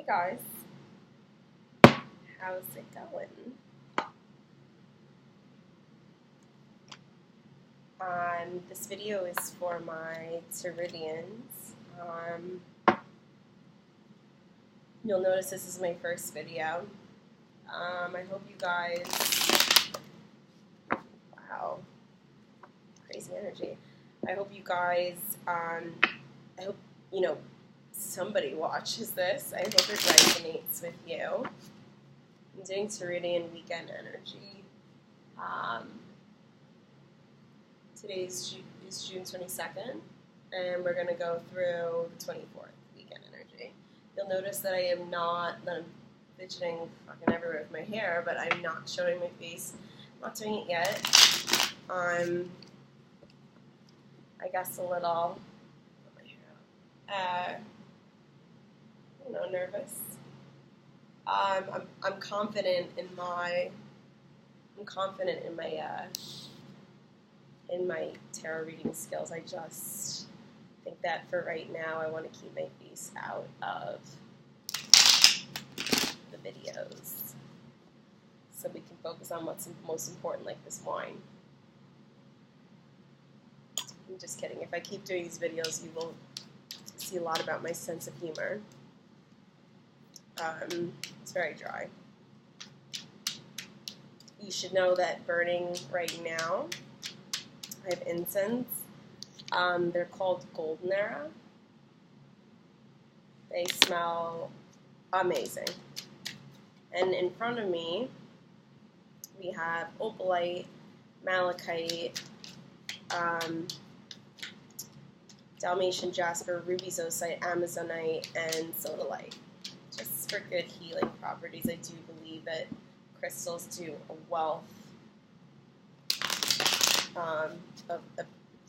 guys, how's it going? This video is for my Tauridians. You'll notice this is my first video. I hope you guys, wow, crazy energy. I hope you guys, I hope, somebody watches this. I hope it resonates with you. I'm doing Tauridian weekend energy. Today is June 22nd, and we're going to go through the 24th weekend energy. You'll notice that that I'm fidgeting fucking everywhere with my hair, but I'm not showing my face. I'm not doing it yet. I guess a little, nervous. I'm confident in my tarot reading skills. I just think that for right now, I want to keep my face out of the videos so we can focus on what's most important, like this wine. I'm just kidding. If I keep doing these videos, you will see a lot about my sense of humor. It's very dry. You should know that burning right now, I have incense. They're called Golden Era. They smell amazing. And in front of me, we have opalite, malachite, Dalmatian jasper, ruby zoisite, amazonite, and sodalite. Just for good healing properties. I do believe that crystals do a wealth of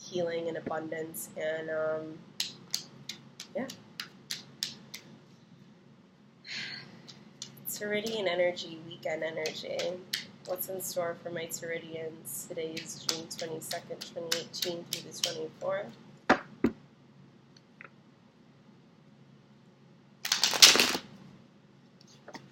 healing and abundance, and yeah. Tauridian energy, weekend energy. What's in store for my Tauridians? Today is June 22nd, 2018 through the 24th.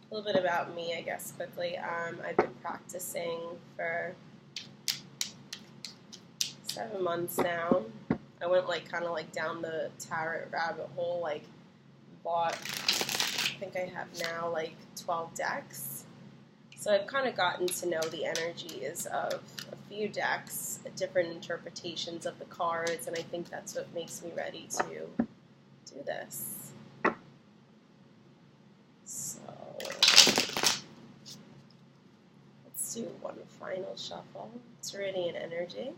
A little bit about me, I guess, quickly. I've been practicing for 7 months now. I went kind of down the tarot rabbit hole, bought, I think I have now 12 decks. So I've kind of gotten to know the energies of a few decks, different interpretations of the cards, and I think that's what makes me ready to do this. So let's do one final shuffle. Tauridian energy.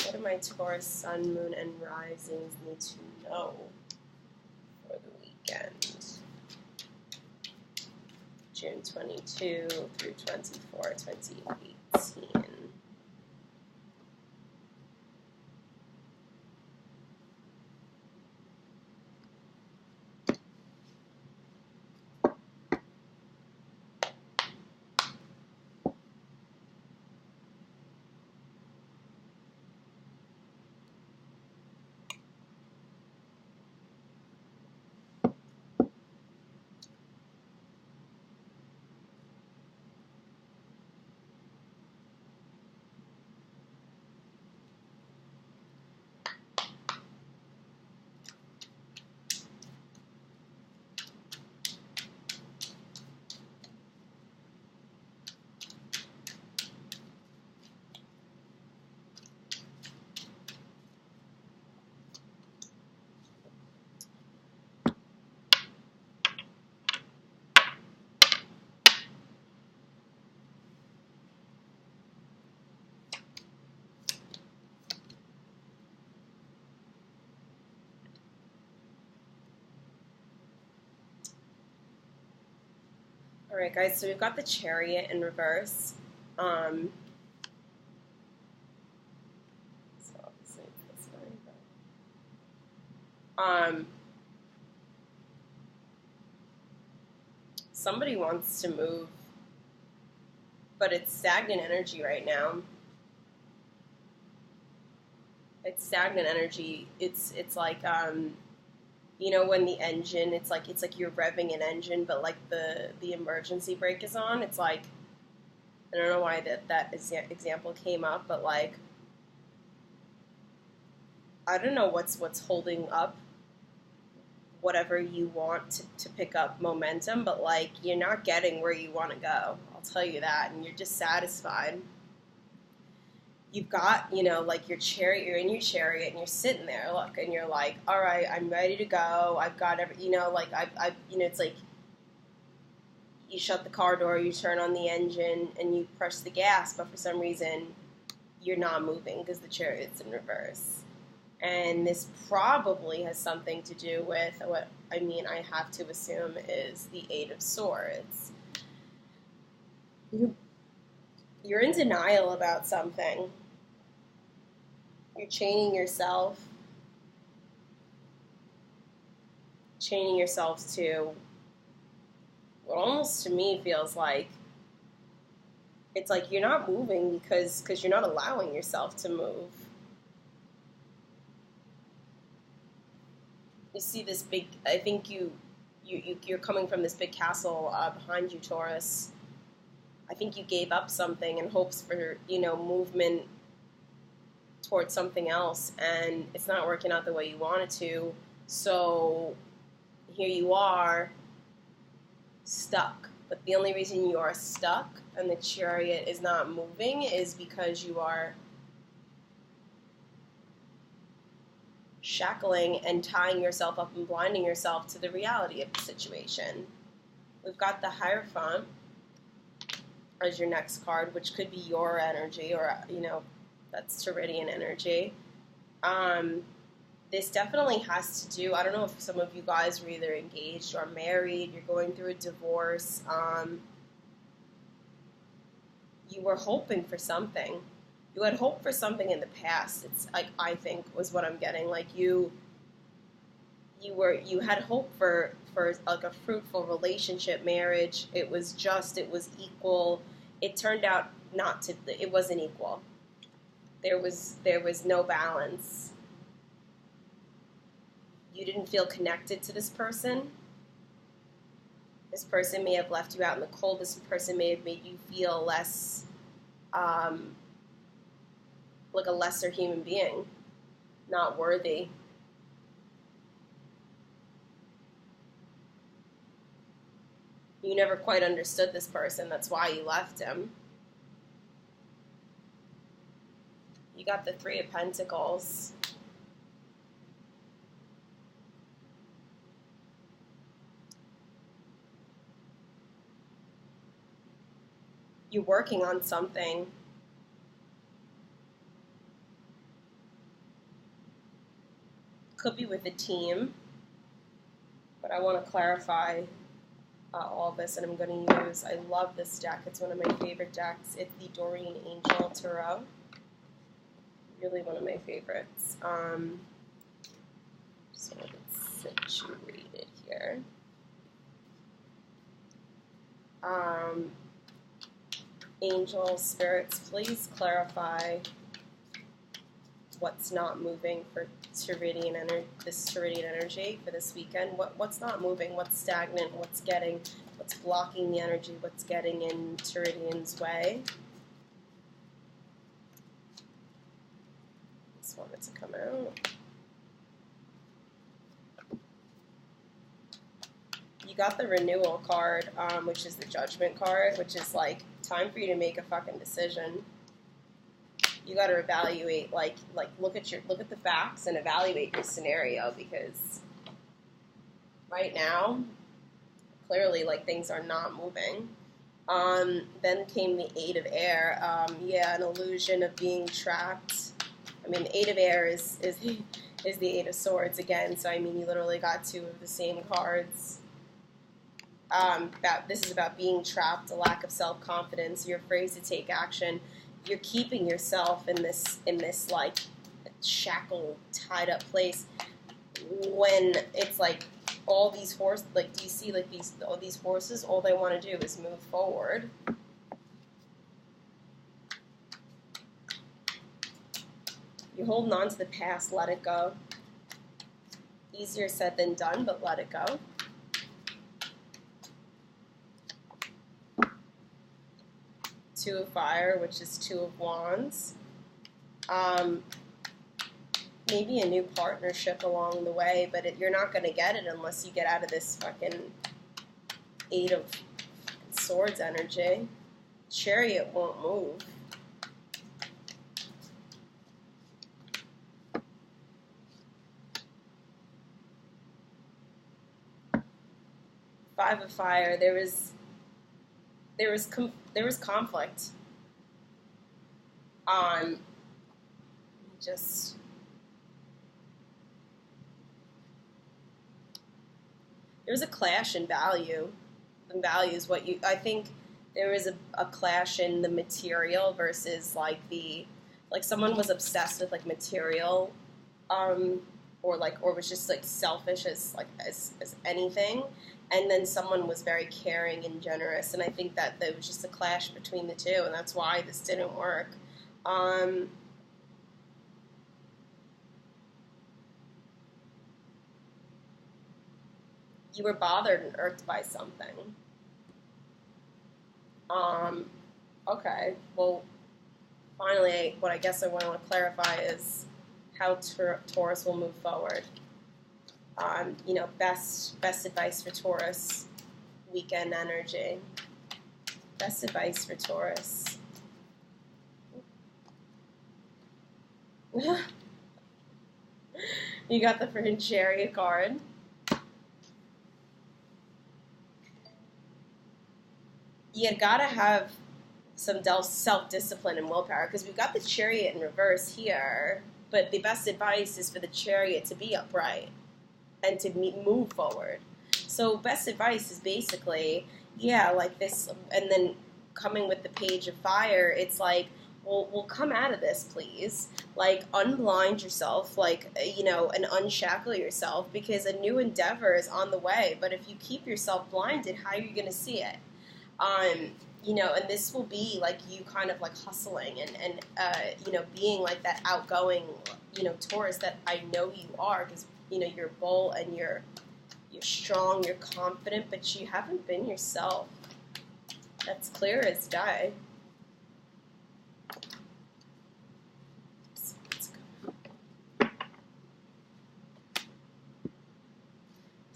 What do my Taurus, Sun, Moon, and Risings need to know for the weekend? June 22 through 24, 2018. Alright guys, so we've got the Chariot in reverse. Somebody wants to move, but it's stagnant energy right now. It's stagnant energy. It's like You know, when the engine, it's like you're revving an engine, but like the emergency brake is on. It's like, I don't know why that example came up, but like, I don't know what's holding up whatever you want to pick up momentum, but like, you're not getting where you want to go. I'll tell you that, and you're dissatisfied. You've got, you know, like your chariot, you're in your chariot and you're sitting there, look, and you're like, all right, I'm ready to go. I've got every, you know, like you know, it's like you shut the car door, you turn on the engine, and you press the gas, but for some reason you're not moving because the chariot's in reverse. And this probably has something to do with what, I mean, I have to assume is the Eight of Swords. You're in denial about something. You're chaining yourself to what almost to me feels like it's like you're not moving because you're not allowing yourself to move. You see this big, I think you're coming from this big castle behind you, Taurus. I think you gave up something in hopes for, you know, movement towards something else, and it's not working out the way you wanted to. So here you are, stuck. But the only reason you are stuck and the chariot is not moving is because you are shackling and tying yourself up and blinding yourself to the reality of the situation. We've got the Hierophant as your next card, which could be your energy, or, you know, that's Teridian energy. This definitely has to do, I don't know if some of you guys were either engaged or married, you're going through a divorce, you were hoping for something. You had hope for something in the past. It's like, I think was what I'm getting. Like you had hope for like a fruitful relationship, marriage. It was equal. It turned out it wasn't equal. There was no balance. You didn't feel connected to this person. This person may have left you out in the cold. This person may have made you feel less, like a lesser human being, not worthy. You never quite understood this person. That's why you left him. You got the Three of Pentacles. You're working on something. Could be with a team, but I want to clarify all this, and I'm going to use, I love this deck. It's one of my favorite decks. It's the Doreen Angel Tarot. Really one of my favorites. Just want to situate it here. Angel spirits, please clarify what's not moving for this Teridian energy for this weekend. What's not moving? What's stagnant? What's blocking the energy? What's getting in Teridian's way? Just want it to come out. You got the Renewal card, which is the Judgment card, which is like time for you to make a fucking decision. You got to evaluate, like look at the facts and evaluate your scenario, because right now, clearly, like, things are not moving. Then came the Eight of Air. An illusion of being trapped. I mean, the Eight of Air is the Eight of Swords again. So I mean, you literally got two of the same cards. This is about being trapped, a lack of self-confidence. You're afraid to take action. You're keeping yourself in this like shackle, tied up place. When it's like all these horses, like, do you see like all these horses? All they want to do is move forward. You're holding on to the past. Let it go. Easier said than done, but let it go. Two of Fire, which is Two of Wands. Maybe a new partnership along the way, but you're not going to get it unless you get out of this fucking Eight of Swords energy. Chariot won't move. Five of Fire. There was conflict. Just there was a clash in value. In values, I think there was a clash in the material versus like someone was obsessed with like material, or was just like selfish as anything, and then someone was very caring and generous, and I think that there was just a clash between the two, and that's why this didn't work. You were bothered and irked by something. Okay, well, finally, what I guess I want to clarify is how Taurus will move forward. Best advice for Taurus, weekend energy. Best advice for Taurus. You got the freaking Chariot card. You gotta have some self-discipline and willpower, because we've got the Chariot in reverse here, but the best advice is for the Chariot to be upright and to move forward. So best advice is basically, like this, and then coming with the Page of Fire, it's like, we'll come out of this, please. Like, unblind yourself, and unshackle yourself, because a new endeavor is on the way, but if you keep yourself blinded, how are you going to see it? And this will be like you kind of like hustling and being like that outgoing, Taurus that I know you are, because, you're bold and you're strong, you're confident, but you haven't been yourself. That's clear as day.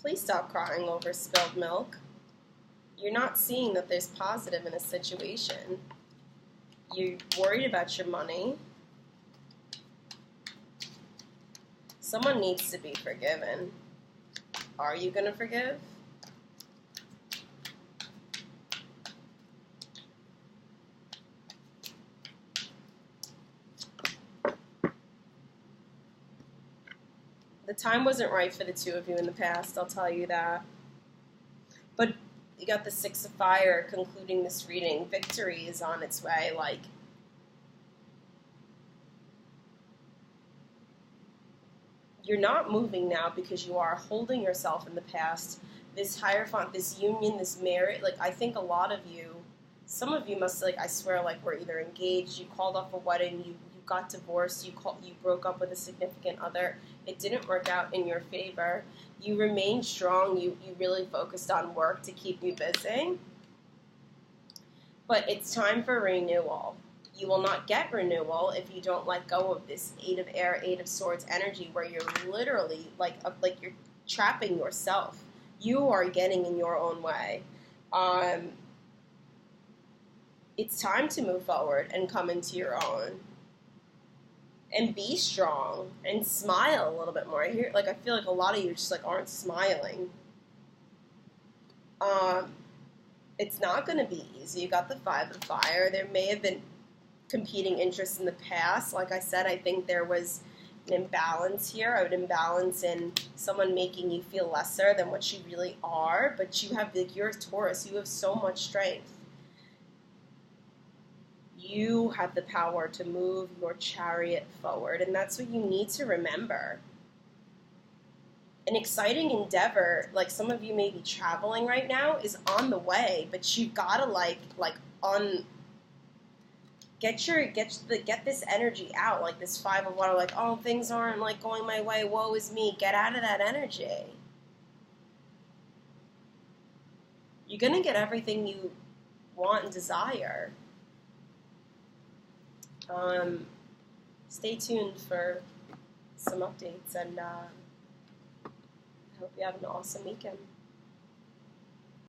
Please stop crying over spilled milk. You're not seeing that there's positive in a situation. You're worried about your money. Someone needs to be forgiven. Are you going to forgive? The time wasn't right for the two of you in the past, I'll tell you that. But you got the Six of Fire concluding this reading. Victory is on its way. Like, you're not moving now because you are holding yourself in the past. This Hierophant, this union, this marriage, like, I think a lot of you, some of you must, like, I swear, like, were either engaged, you called off a wedding, you got divorced, you broke up with a significant other. It didn't work out in your favor. You remained strong. You really focused on work to keep you busy. But it's time for renewal. You will not get renewal if you don't let go of this Eight of Air, Eight of Swords energy, where you're literally like you're trapping yourself. You are getting in your own way. It's time to move forward and come into your own. And be strong and smile a little bit more. I feel like a lot of you just like aren't smiling. It's not going to be easy. You got the Five of Fire. There may have been competing interests in the past. Like I said, I think there was an imbalance here. An imbalance in someone making you feel lesser than what you really are. But you're a Taurus. You have so much strength. You have the power to move your chariot forward, and that's what you need to remember. An exciting endeavor, like some of you may be traveling right now, is on the way, but you gotta get this energy out, like this Five of Water, like, oh, things aren't like going my way, woe is me. Get out of that energy. You're gonna get everything you want and desire. Stay tuned for some updates, and I hope you have an awesome weekend.